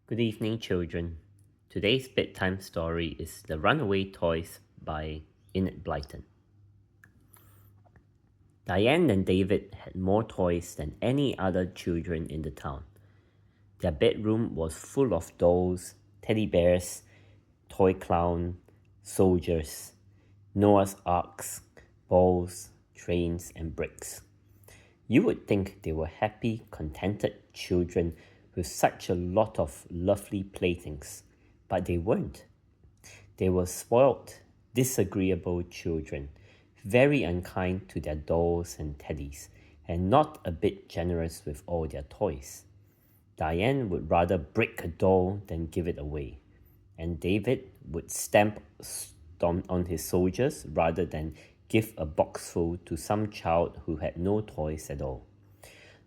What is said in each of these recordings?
Good evening, children. Today's bedtime story is The Runaway Toys by Enid Blyton. Diane and David had more toys than any other children in the town. Their bedroom was full of dolls, teddy bears, toy clown, soldiers, Noah's arks, balls, trains, and bricks. You would think they were happy, contented children with such a lot of lovely playthings, but they weren't. They were spoilt, disagreeable children, very unkind to their dolls and teddies, and not a bit generous with all their toys. Diane would rather break a doll than give it away, and David would stomp on his soldiers rather than give a box full to some child who had no toys at all.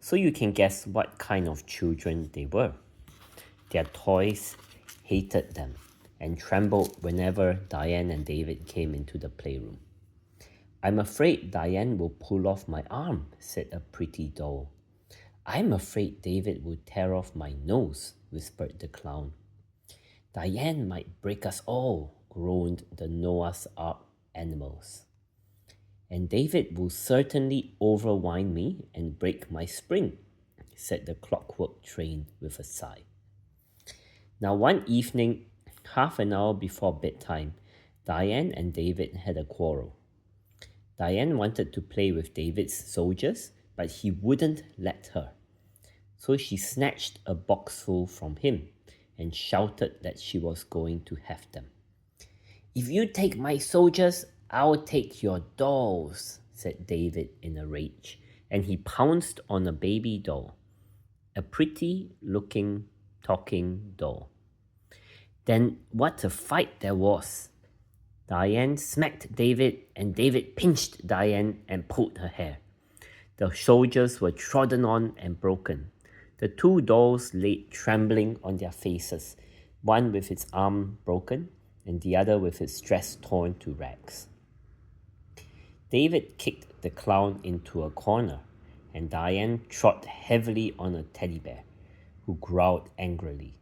So you can guess what kind of children they were. Their toys hated them and trembled whenever Diane and David came into the playroom. "I'm afraid Diane will pull off my arm," said a pretty doll. "I'm afraid David will tear off my nose," whispered the clown. "Diane might break us all," groaned the Noah's Ark animals. "And David will certainly overwind me and break my spring," said the clockwork train with a sigh. Now one evening, half an hour before bedtime, Diane and David had a quarrel. Diane wanted to play with David's soldiers, but he wouldn't let her. So she snatched a boxful from him and shouted that she was going to have them. "If you take my soldiers, I'll take your dolls," said David in a rage, and he pounced on a baby doll, a pretty-looking talking doll. Then what a fight there was! Diane smacked David, and David pinched Diane and pulled her hair. The soldiers were trodden on and broken. The two dolls lay trembling on their faces, one with its arm broken and the other with its dress torn to rags. David kicked the clown into a corner, and Diane trod heavily on a teddy bear, who growled angrily.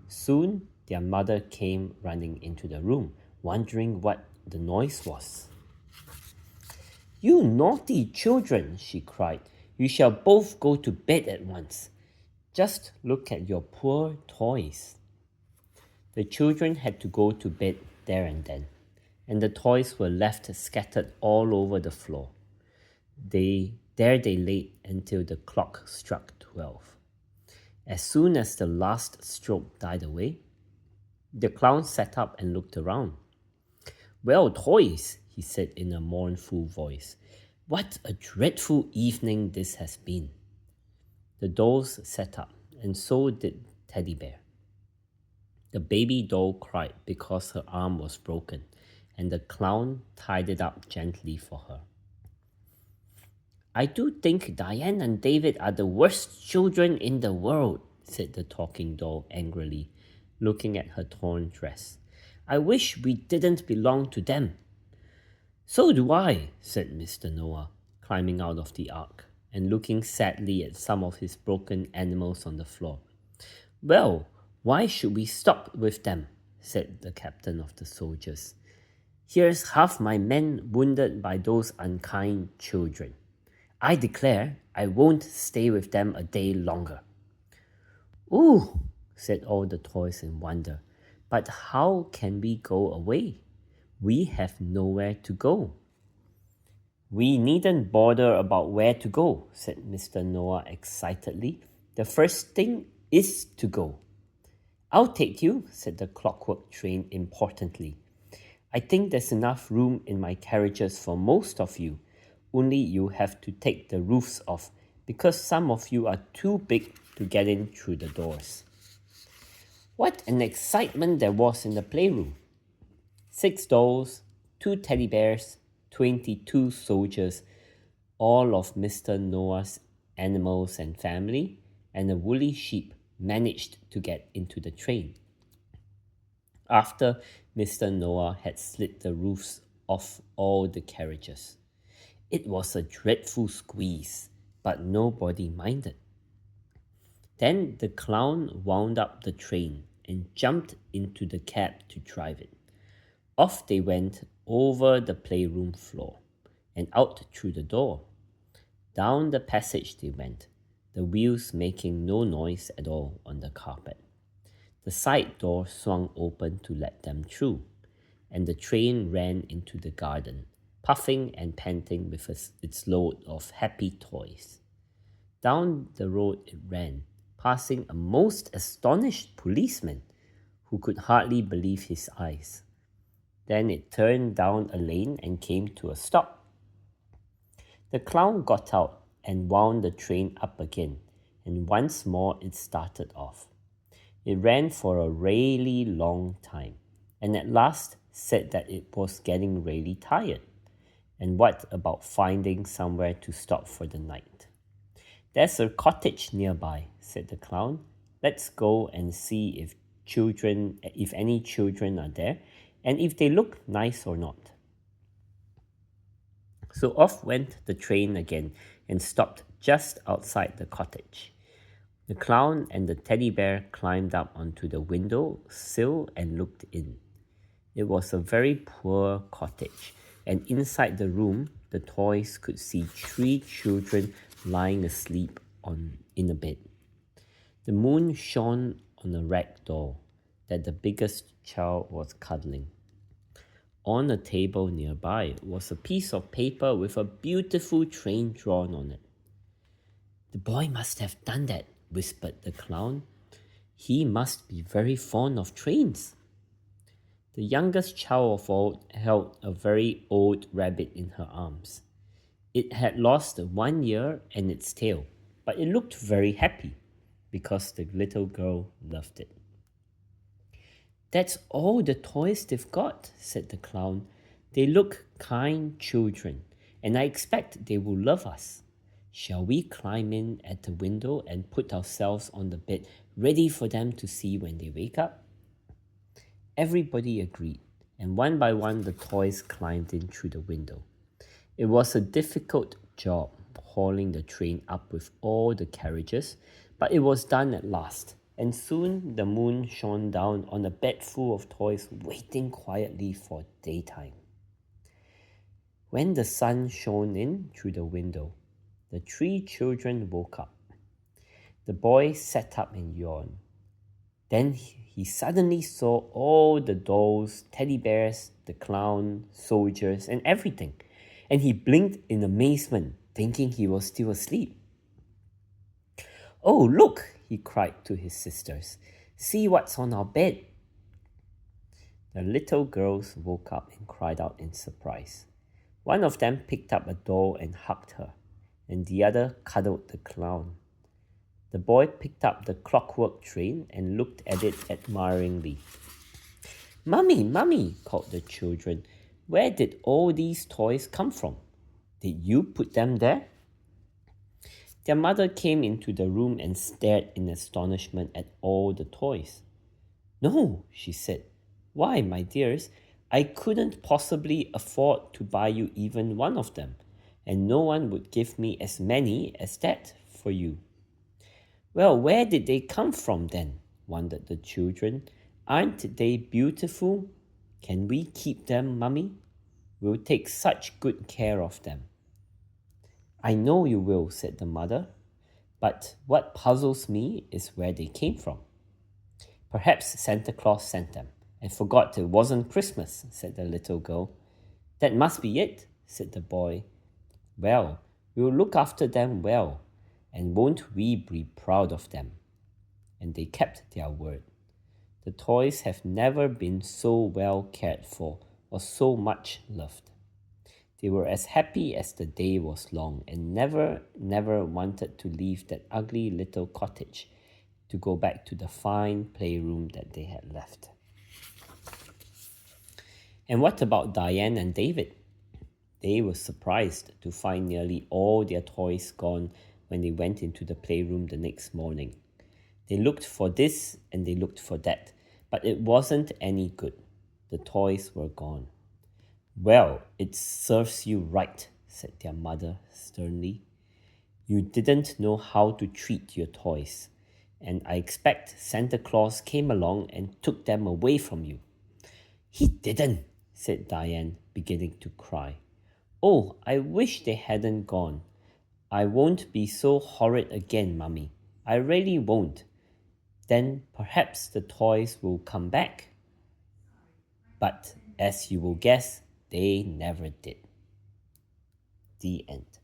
Soon their mother came running into the room, wondering what the noise was. "You naughty children," she cried. "You shall both go to bed at once. Just look at your poor toys." The children had to go to bed there and then, and the toys were left scattered all over the floor. There they lay until the clock struck 12. As soon as the last stroke died away, the clown sat up and looked around. "Well, toys," he said in a mournful voice, "what a dreadful evening this has been." The dolls sat up, and so did Teddy Bear. The baby doll cried because her arm was broken, and the clown tied it up gently for her. "I do think Diane and David are the worst children in the world," said the talking doll angrily, looking at her torn dress. "I wish we didn't belong to them." "So do I," said Mr. Noah, climbing out of the ark and looking sadly at some of his broken animals on the floor. "Well, why should we stop with them?" said the captain of the soldiers. "Here's half my men wounded by those unkind children. I declare I won't stay with them a day longer." "Ooh," said all the toys in wonder. "But how can we go away? We have nowhere to go." "We needn't bother about where to go," said Mr. Noah excitedly. "The first thing is to go." "I'll take you," said the clockwork train importantly. "I think there's enough room in my carriages for most of you. Only you have to take the roofs off, because some of you are too big to get in through the doors." What an excitement there was in the playroom! 6 dolls, 2 teddy bears, 22 soldiers, all of Mr. Noah's animals and family, and a woolly sheep managed to get into the train. After Mr. Noah had slit the roofs off all the carriages. It was a dreadful squeeze, but nobody minded. Then the clown wound up the train and jumped into the cab to drive it. Off they went over the playroom floor and out through the door. Down the passage they went, the wheels making no noise at all on the carpet. The side door swung open to let them through, and the train ran into the garden, puffing and panting with its load of happy toys. Down the road it ran, passing a most astonished policeman who could hardly believe his eyes. Then it turned down a lane and came to a stop. The clown got out and wound the train up again, and once more it started off. It ran for a really long time, and at last said that it was getting really tired. And what about finding somewhere to stop for the night? There's a cottage nearby, said the clown. Let's go and see if any children are there, and if they look nice or not. So off went the train again and stopped just outside the cottage. The clown and the teddy bear climbed up onto the window sill and looked in. It was a very poor cottage, and inside the room, the toys could see 3 children lying asleep in a bed. The moon shone on a rag doll that the biggest child was cuddling. On a table nearby was a piece of paper with a beautiful train drawn on it. The boy must have done that, whispered the clown. He must be very fond of trains. The youngest child of all held a very old rabbit in her arms. It had lost 1 ear and its tail, but it looked very happy because the little girl loved it. That's all the toys they've got, said the clown. They look kind children, and I expect they will love us. Shall we climb in at the window and put ourselves on the bed, ready for them to see when they wake up? Everybody agreed, and one by one the toys climbed in through the window. It was a difficult job hauling the train up with all the carriages, but it was done at last, and soon the moon shone down on a bed full of toys waiting quietly for daytime. When the sun shone in through the window, the 3 children woke up. The boy sat up and yawned. Then he suddenly saw all the dolls, teddy bears, the clown, soldiers, and everything, and he blinked in amazement, thinking he was still asleep. "Oh, look!" he cried to his sisters. "See what's on our bed." The little girls woke up and cried out in surprise. One of them picked up a doll and hugged her, and the other cuddled the clown. The boy picked up the clockwork train and looked at it admiringly. "Mummy, Mummy," called the children, "where did all these toys come from? Did you put them there?" Their mother came into the room and stared in astonishment at all the toys. "No," she said. "Why, my dears, I couldn't possibly afford to buy you even one of them, and no one would give me as many as that for you." "Well, where did they come from then?" wondered the children. "Aren't they beautiful? Can we keep them, Mummy? We'll take such good care of them." "I know you will," said the mother, "but what puzzles me is where they came from." "Perhaps Santa Claus sent them and forgot it wasn't Christmas," said the little girl. "That must be it," said the boy. "Well, we'll look after them well, and won't we be proud of them?" And they kept their word. The toys have never been so well cared for or so much loved. They were as happy as the day was long and never wanted to leave that ugly little cottage to go back to the fine playroom that they had left. And what about Diane and David? They were surprised to find nearly all their toys gone when they went into the playroom the next morning. They looked for this and they looked for that, but it wasn't any good. The toys were gone. "Well, it serves you right," said their mother sternly. "You didn't know how to treat your toys. and I expect Santa Claus came along and took them away from you." "He didn't," said Diane, beginning to cry. "Oh, I wish they hadn't gone. I won't be so horrid again, Mummy. I really won't. Then perhaps the toys will come back." But as you will guess, they never did. The end.